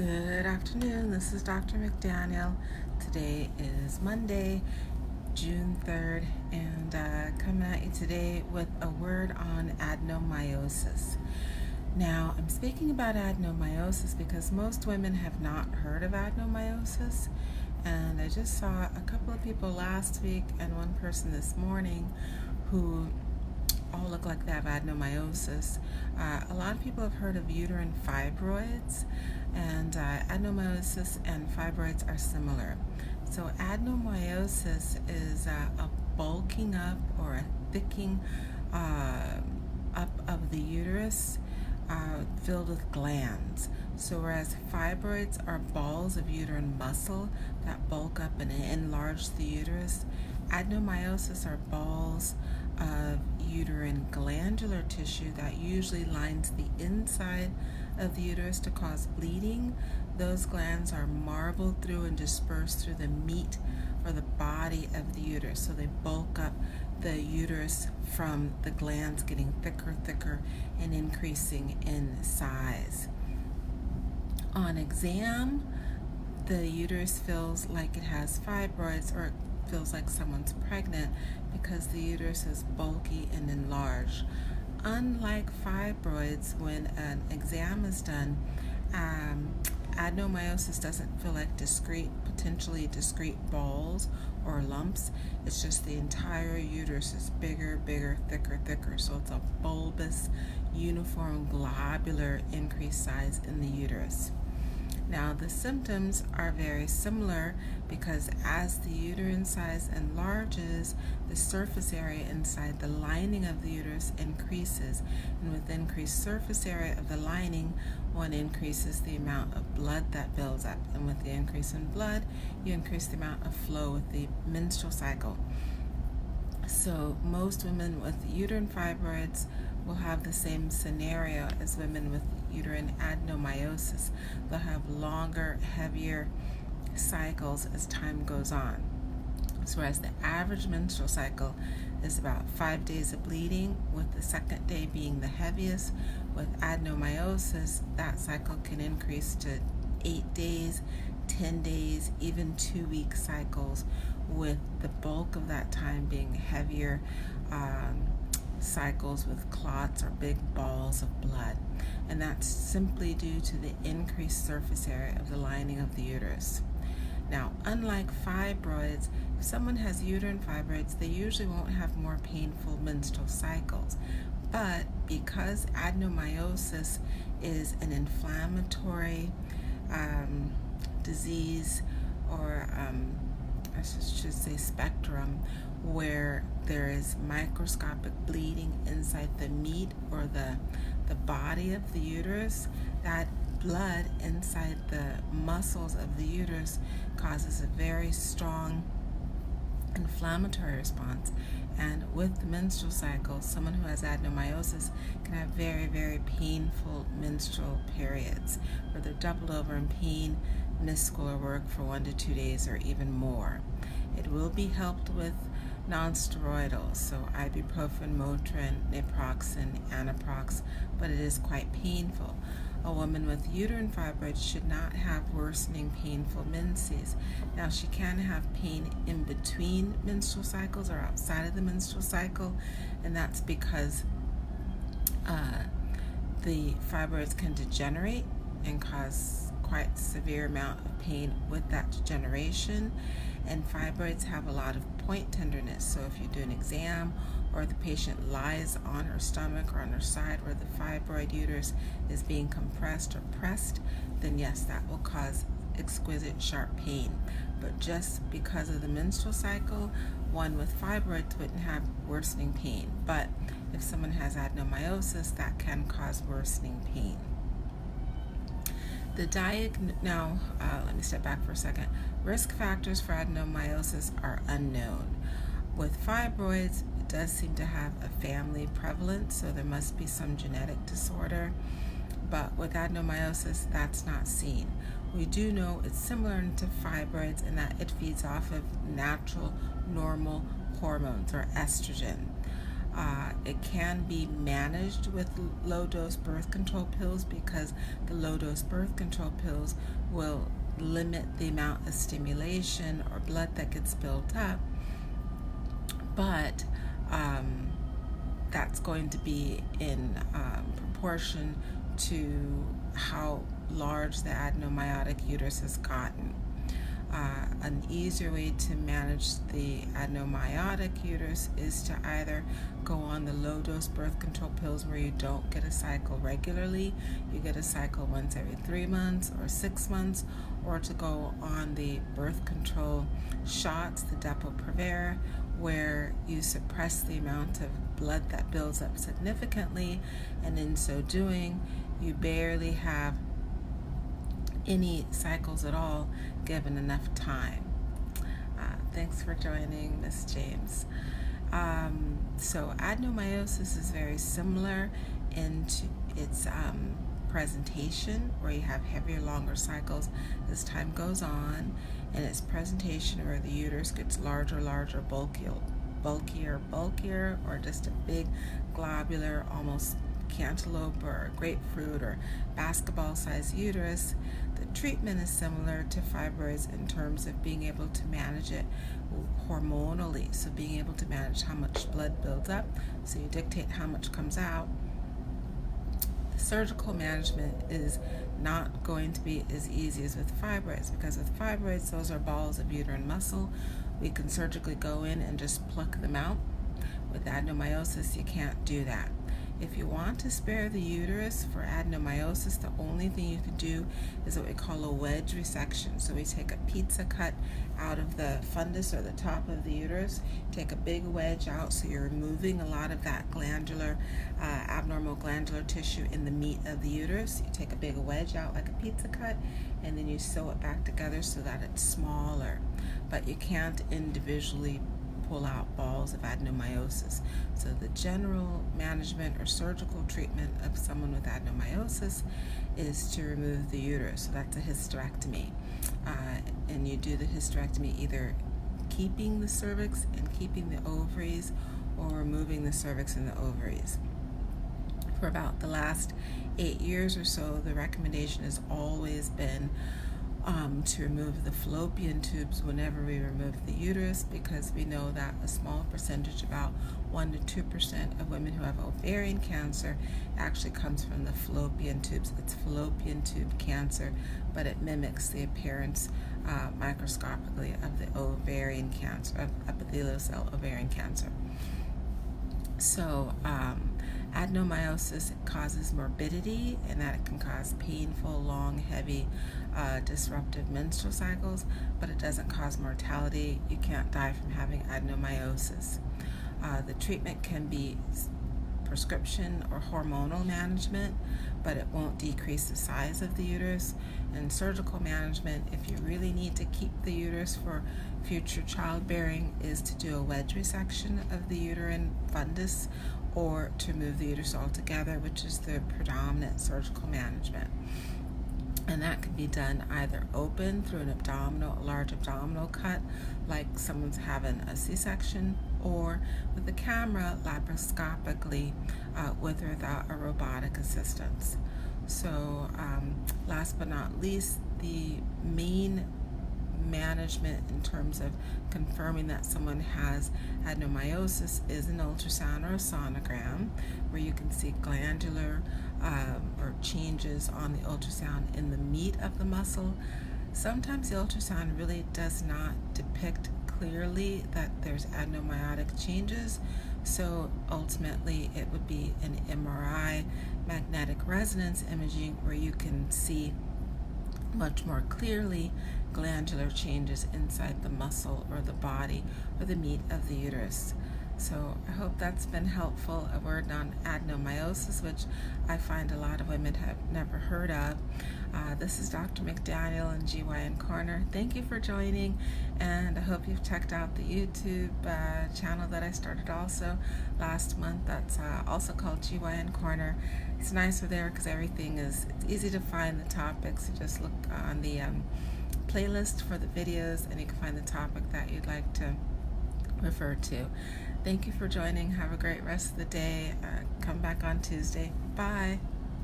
Good afternoon, this is Dr. McDaniel. Today is Monday, June 3rd, and coming at you today with a word on adenomyosis. Now, I'm speaking about adenomyosis because most women have not heard of adenomyosis, and I just saw a couple of people last week and one person this morning who all look like they have adenomyosis. A lot of people have heard of uterine fibroids, and adenomyosis and fibroids are similar. So adenomyosis is a bulking up or a thickening up of the uterus filled with glands. So whereas fibroids are balls of uterine muscle that bulk up and enlarge the uterus, adenomyosis are balls of uterine glandular tissue that usually lines the inside of the uterus to cause bleeding. Those glands are marbled through and dispersed through the meat or the body of the uterus. So they bulk up the uterus from the glands getting thicker, and increasing in size. On exam, the uterus feels like it has fibroids, or it feels like someone's pregnant because the uterus is bulky and enlarged. Unlike fibroids, when an exam is done, adenomyosis doesn't feel like potentially discrete balls or lumps. It's just the entire uterus is bigger, thicker. So it's a bulbous, uniform, globular increased size in the uterus. Now, the symptoms are very similar because as the uterine size enlarges, the surface area inside the lining of the uterus increases. And with increased surface area of the lining, one increases the amount of blood that builds up. And with the increase in blood, you increase the amount of flow with the menstrual cycle. So most women with uterine fibroids will have the same scenario as women with uterine adenomyosis. They'll have longer, heavier cycles as time goes on. So whereas the average menstrual cycle is about 5 days of bleeding, with the second day being the heaviest, with adenomyosis, that cycle can increase to 8 days, 10 days, even 2-week cycles, with the bulk of that time being heavier cycles with clots or big balls of blood. And that's simply due to the increased surface area of the lining of the uterus. Now, unlike fibroids, if someone has uterine fibroids, they usually won't have more painful menstrual cycles. But because adenomyosis is an inflammatory disease, or I should say spectrum, where there is microscopic bleeding inside the meat or the body of the uterus, that blood inside the muscles of the uterus causes a very strong inflammatory response. And with the menstrual cycle, someone who has adenomyosis can have very painful menstrual periods where they're doubled over in pain, miss school or work for 1 to 2 days or even more. It will be helped with non-steroidals, so ibuprofen, Motrin, naproxen, Anaprox, but it is quite painful. A woman with uterine fibroids should not have worsening painful menses. Now, she can have pain in between menstrual cycles or outside of the menstrual cycle, and that's because the fibroids can degenerate and cause quite severe amount of pain with that degeneration. And fibroids have a lot of point tenderness, so if you do an exam or the patient lies on her stomach or on her side where the fibroid uterus is being compressed or pressed, then yes, that will cause exquisite sharp pain. But just because of the menstrual cycle, one with fibroids wouldn't have worsening pain. But if someone has adenomyosis, that can cause worsening pain. Now, let me step back for a second. Risk factors for adenomyosis are unknown. With fibroids, it does seem to have a family prevalence, so there must be some genetic disorder. But with adenomyosis, that's not seen. We do know it's similar to fibroids in that it feeds off of natural, normal hormones or estrogen. It can be managed with low-dose birth control pills because the low-dose birth control pills will limit the amount of stimulation or blood that gets built up, but that's going to be in proportion to how large the adenomyotic uterus has gotten. An easier way to manage the adenomyotic uterus is to either go on the low-dose birth control pills where you don't get a cycle regularly, you get a cycle once every 3 months or 6 months, or to go on the birth control shots, the Depo-Provera, where you suppress the amount of blood that builds up significantly, and in so doing, you barely have any cycles at all given enough time. Thanks for joining, Miss James. So adenomyosis is very similar in its presentation, where you have heavier, longer cycles as time goes on, and its presentation where the uterus gets larger, bulkier, or just a big globular, almost cantaloupe or grapefruit or basketball-sized uterus. The treatment is similar to fibroids in terms of being able to manage it hormonally, so being able to manage how much blood builds up, so you dictate how much comes out. The surgical management is not going to be as easy as with fibroids, because with fibroids, those are balls of uterine muscle. We can surgically go in and just pluck them out. With adenomyosis, you can't do that. If you want to spare the uterus for adenomyosis, the only thing you can do is what we call a wedge resection. So we take a pizza cut out of the fundus or the top of the uterus, take a big wedge out, so you're removing a lot of that glandular, abnormal glandular tissue in the meat of the uterus. You take a big wedge out like a pizza cut, and then you sew it back together so that it's smaller. But you can't individually pull out balls of adenomyosis. So the general management or surgical treatment of someone with adenomyosis is to remove the uterus. So that's a hysterectomy. And you do the hysterectomy either keeping the cervix and keeping the ovaries, or removing the cervix and the ovaries. For about the last 8 years or so, the recommendation has always been to remove the fallopian tubes whenever we remove the uterus, because we know that a small percentage, about 1 to 2% of women who have ovarian cancer, actually comes from the fallopian tubes. It's fallopian tube cancer, but it mimics the appearance microscopically of the ovarian cancer, of epithelial cell ovarian cancer. So adenomyosis causes morbidity, and that it can cause painful, long, heavy, disruptive menstrual cycles, but it doesn't cause mortality. You can't die from having adenomyosis. The treatment can be prescription or hormonal management, but it won't decrease the size of the uterus. And surgical management, if you really need to keep the uterus for future childbearing, is to do a wedge resection of the uterine fundus, or to remove the uterus altogether, which is the predominant surgical management. And that can be done either open through a large abdominal cut, like someone's having a C-section, or with a camera laparoscopically, with or without a robotic assistance. So last but not least, the main management in terms of confirming that someone has adenomyosis is an ultrasound or a sonogram, where you can see glandular or changes on the ultrasound in the meat of the muscle. Sometimes the ultrasound really does not depict clearly that there's adenomyotic changes, so ultimately it would be an MRI, magnetic resonance imaging, where you can see much more clearly glandular changes inside the muscle or the body or the meat of the uterus. So I hope that's been helpful. A word on adenomyosis, which I find a lot of women have never heard of. This is Dr. McDaniel and Gyn Corner. Thank you for joining, and I hope you've checked out the YouTube channel that I started also last month. That's also called Gyn Corner. It's nicer there because everything it's easy to find the topics. You just look on the playlist for the videos, and you can find the topic that you'd like to refer to. Thank you for joining. Have a great rest of the day. Come back on Tuesday. Bye.